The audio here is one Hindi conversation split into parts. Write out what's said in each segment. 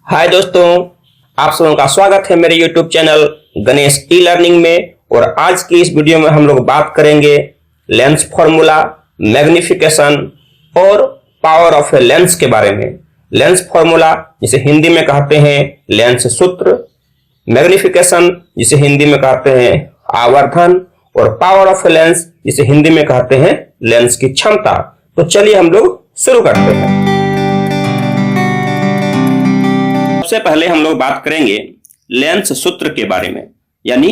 हाय दोस्तों, आप सबों का स्वागत है मेरे YouTube channel Ganesh e learning में। और आज की इस वीडियो में हम लोग बात करेंगे लेंस फॉर्मूला, मैग्निफिकेशन और पावर ऑफ ए लेंस के बारे में। लेंस फॉर्मूला जिसे हिंदी में कहते हैं लेंस सूत्र, मैग्निफिकेशन जिसे हिंदी में कहते हैं आवर्धन, और पावर ऑफ ए लेंस जिसे हिंदी में कहते हैं लेंस की क्षमता। तो चलिए हम लोग शुरू करते हैं। सबसे पहले हम लोग बात करेंगे लेंस सूत्र के बारे में, यानी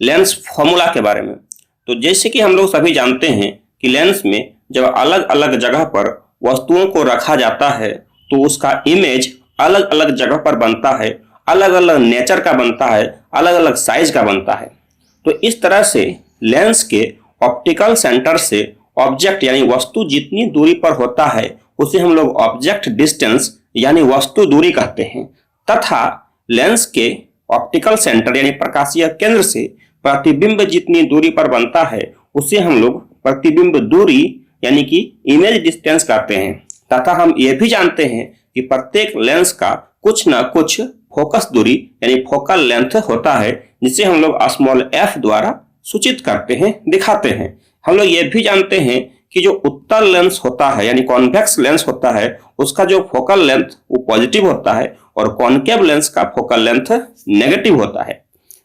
लेंस फॉर्मूला के बारे में। तो जैसे कि हम लोग सभी जानते हैं कि लेंस में जब अलग अलग जगह पर वस्तुओं को रखा जाता है तो उसका इमेज अलग अलग जगह पर बनता है, अलग अलग नेचर का बनता है, अलग अलग साइज का बनता है। तो इस तरह से लेंस के ऑप्टिकल सेंटर से ऑब्जेक्ट यानी वस्तु जितनी दूरी पर होता है उसे हम लोग ऑब्जेक्ट डिस्टेंस यानी वस्तु दूरी कहते हैं, तथा लेंस के ऑप्टिकल सेंटर यानी प्रकाशीय केंद्र से प्रतिबिंब जितनी दूरी पर बनता है उसे हम लोग प्रतिबिंब दूरी यानी कि इमेज डिस्टेंस कहते हैं। तथा हम यह भी जानते हैं कि प्रत्येक लेंस का कुछ न कुछ फोकस दूरी यानी फोकल लेंथ होता है, जिसे हम लोग स्मॉल f द्वारा सूचित करते हैं, दिखाते हैं। हम लोग ये भी जानते हैं कि जो उत्तल लेंस होता है यानी कॉन्वेक्स लेंस होता है उसका जो फोकल लेंथ वो पॉजिटिव होता है और कॉनकेव लेंस का फोकल लेंथ नेगेटिव होता है।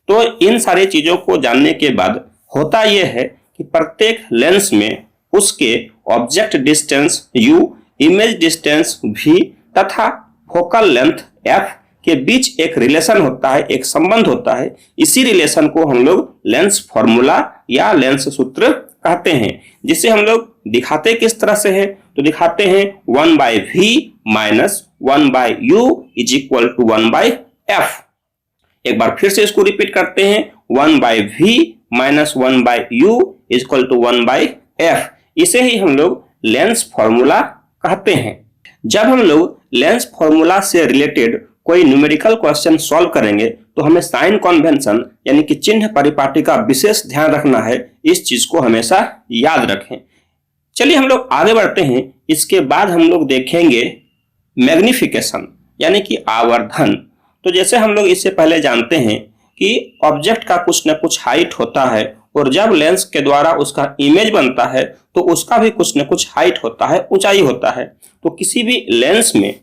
तो इन सारी चीजों को जानने के बाद होता यह है कि प्रत्येक लेंस में उसके object distance u, image distance v तथा फोकल लेंथ f के बीच एक रिलेशन होता है, एक संबंध होता है। इसी रिलेशन को हम लोग लेंस फॉर्मूला या लेंस सूत्र कहते हैं, जिसे हम लोग दिखाते किस तरह से है। तो दिखाते हैं 1/v minus 1/u is equal to 1/f। एक बार फिर से इसको रिपीट करते हैं, 1/v minus 1/u is equal to 1/f। इसे ही हम लोग लेंस फॉर्मूला कहते हैं। जब हम लोग लेंस फॉर्मूला से रिलेटेड कोई न्यूमेरिकल क्वेश्चन सॉल्व करेंगे तो हमें साइन कन्वेंशन यानी कि चिन्ह परिपाटी का विशेष ध्यान रखना है। इस चीज को हमेशा याद रखें। चलिए हम लोग आगे बढ़ते हैं। इसके बाद हम लोग देखेंगे मैग्निफिकेशन यानी कि आवर्धन। तो जैसे हम लोग इससे पहले जानते हैं कि ऑब्जेक्ट का कुछ न कुछ हाइट होता है और जब लेंस के द्वारा उसका इमेज बनता है तो उसका भी कुछ न कुछ हाइट होता है, ऊंचाई होता है। तो किसी भी लेंस में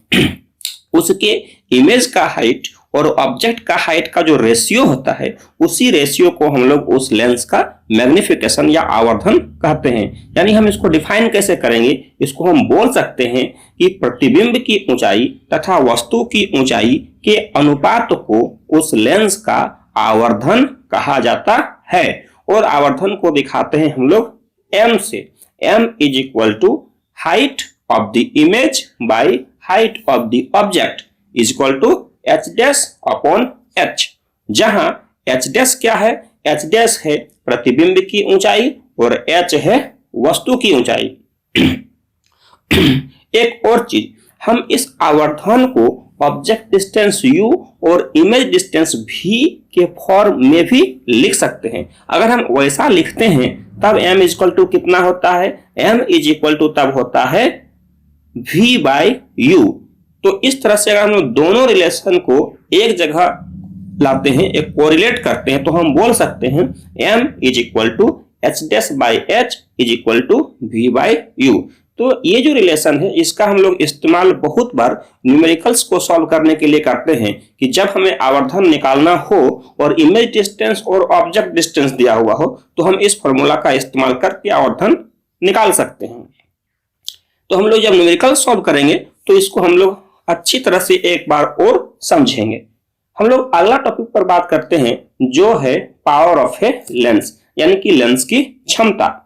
उसके इमेज का हाइट और ऑब्जेक्ट का हाइट का जो रेशियो होता है उसी रेशियो को हम लोग उस लेंस का मैग्निफिकेशन या आवर्धन कहते हैं। यानी हम इसको डिफाइन कैसे करेंगे, इसको हम बोल सकते हैं कि प्रतिबिंब की ऊंचाई तथा वस्तु की ऊंचाई के अनुपात को उस लेंस का आवर्धन कहा जाता है। और आवर्धन को दिखाते हैं हम लोग m से। m is equal to height of the image by height of the object is equal to h dash upon h, जहां h डैश क्या है, h डैश है प्रतिबिंब की ऊंचाई और h है वस्तु की ऊंचाई। एक और चीज, हम इस आवर्धन को ऑब्जेक्ट डिस्टेंस u और इमेज डिस्टेंस v के फॉर्म में भी लिख सकते हैं। अगर हम वैसा लिखते हैं तब m इज इक्वल टू कितना होता है, m इज इक्वल टू तब होता है v बाई u। तो इस तरह से अगर हम लोग दोनों रिलेशन को एक जगह लाते हैं, एक कोरिलेट करते हैं, तो हम बोल सकते हैं m is equal to h dash by h is equal to v by u। तो ये जो रिलेशन है इसका हम लोग इस्तेमाल बहुत बार न्यूमेरिकल्स को सॉल्व करने के लिए करते हैं कि जब हमें आवर्धन निकालना हो और इमेज डिस्टेंस और ऑब्जेक्ट डिस्टेंस दिया हुआ हो तो हम इस फॉर्मूला का इस्तेमाल करके आवर्धन निकाल सकते हैं। तो हम लोग जब न्यूमेरिकल सॉल्व करेंगे तो इसको हम लोग अच्छी तरह से एक बार और समझेंगे। हम लोग अगला टॉपिक पर बात करते हैं जो है पावर ऑफ ए लेंस यानी कि लेंस की क्षमता।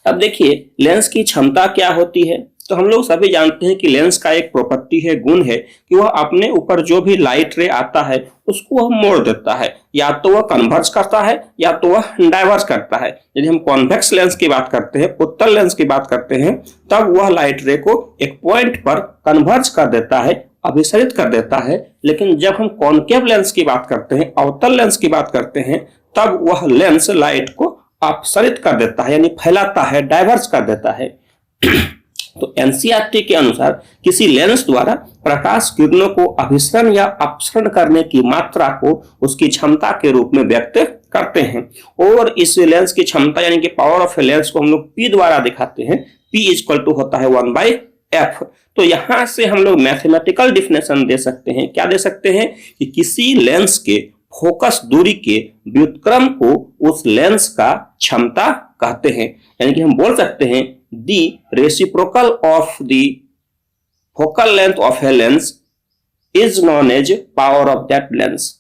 अब देखिए लेंस की क्षमता क्या होती है। तो हम लोग सभी जानते हैं कि लेंस का एक प्रॉपर्टी है, गुण है कि वह अपने ऊपर जो भी लाइट रे आता है उसको वह मोड़ देता है, या तो वह कन्वर्ज करता है या तो वह डाइवर्ज करता है। यदि हम कॉन्वेक्स लेंस की बात करते हैं, उत्तल लेंस की बात करते हैं, तब वह लाइट रे को एक पॉइंट पर कन्वर्ज कर देता है, अभिसरित कर देता है। लेकिन जब हम कॉनकेव लेंस की बात करते हैं, अवतल लेंस की बात करते हैं, तब वह लेंस लाइट को अपसरित कर देता है यानी फैलाता है, डाइवर्ज कर देता है। तो एनसीईआरटी के अनुसार किसी लेंस द्वारा प्रकाश किरणों को अभिसरण या अपसरण करने की मात्रा को उसकी क्षमता के रूप में व्यक्त करते हैं। और इस लेंस की क्षमता यानी कि पावर ऑफ ए लेंस को हम लोग P द्वारा दिखाते हैं। P इक्वल टू होता है 1/f। तो यहां से हम लोग मैथमेटिकल डिफिनेशन दे सकते हैं। क्या दे सकते हैं कि किसी लेंस के फोकस दूरी के व्युत्क्रम को उस लेंस का क्षमता कहते हैं। यानी कि हम बोल सकते हैं the reciprocal of the focal length of a lens is known as power of that lens.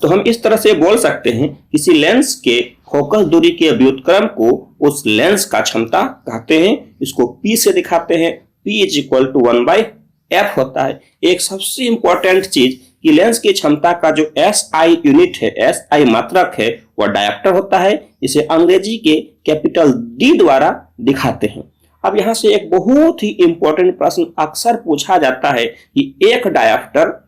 तो हम इस तरह से बोल सकते हैं किसी लेंस के फोकस दूरी के व्युत्क्रम को उस लेंस का क्षमता कहते हैं। इसको P से दिखाते हैं। P is equal to 1/f होता है। एक सबसे इंपॉर्टेंट चीज कि लेंस की क्षमता का जो SI यूनिट है, SI मात्रक है, वह डायोप्टर होता है। इसे अंग्रेजी के कैपिटल D द्वारा दिखाते हैं। अब यहां से एक बहुत ही इंपॉर्टेंट प्रश्न अक्सर पूछा जाता है कि एक डायोप्टर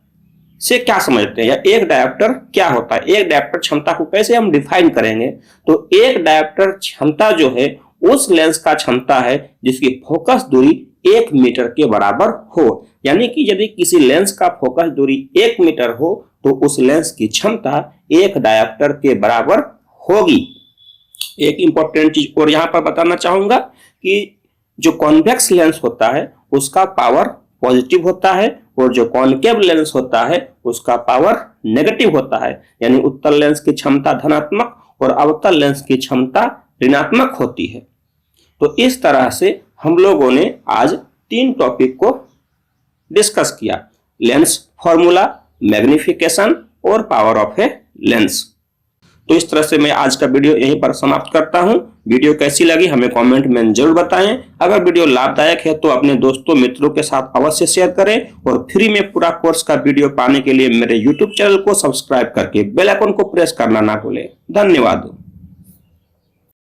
से क्या समझते हैं या एक डायोप्टर क्या होता है, एक डायोप्टर क्षमता को कैसे हम डिफाइन करेंगे। तो एक डायोप्टर क्षमता जो है उस लेंस का क्षमता है जिसकी फोकस दूरी 1 मीटर के बराबर हो। यानी कि यदि किसी लेंस का फोकस दूरी 1 मीटर हो तो उस लेंस की क्षमता एक डायोप्टर के बराबर होगी। एक इंपॉर्टेंट चीज और यहां पर बताना चाहूंगा कि जो कॉन्वेक्स लेंस होता है उसका पावर पॉजिटिव होता है और जो कॉनकेव लेंस होता है उसका पावर नेगेटिव होता है। यानी उत्तल लेंस की क्षमता धनात्मक और अवतल लेंस की क्षमता ऋणात्मक होती है। तो इस तरह से हम लोगों ने आज 3 टॉपिक को डिस्कस किया: लेंस फॉर्मूला, मैग्निफिकेशन और पावर ऑफ ए लेंस। तो इस तरह से मैं आज का वीडियो यहीं पर समाप्त करता हूं। वीडियो कैसी लगी हमें कमेंट में जरूर बताएं। अगर वीडियो लाभदायक है तो अपने दोस्तों मित्रों के साथ अवश्य शेयर करें और फ्री में पूरा कोर्स का वीडियो पाने के लिए मेरे YouTube चैनल को सब्सक्राइब करके बेल आइकन को प्रेस करना ना भूलें। धन्यवाद।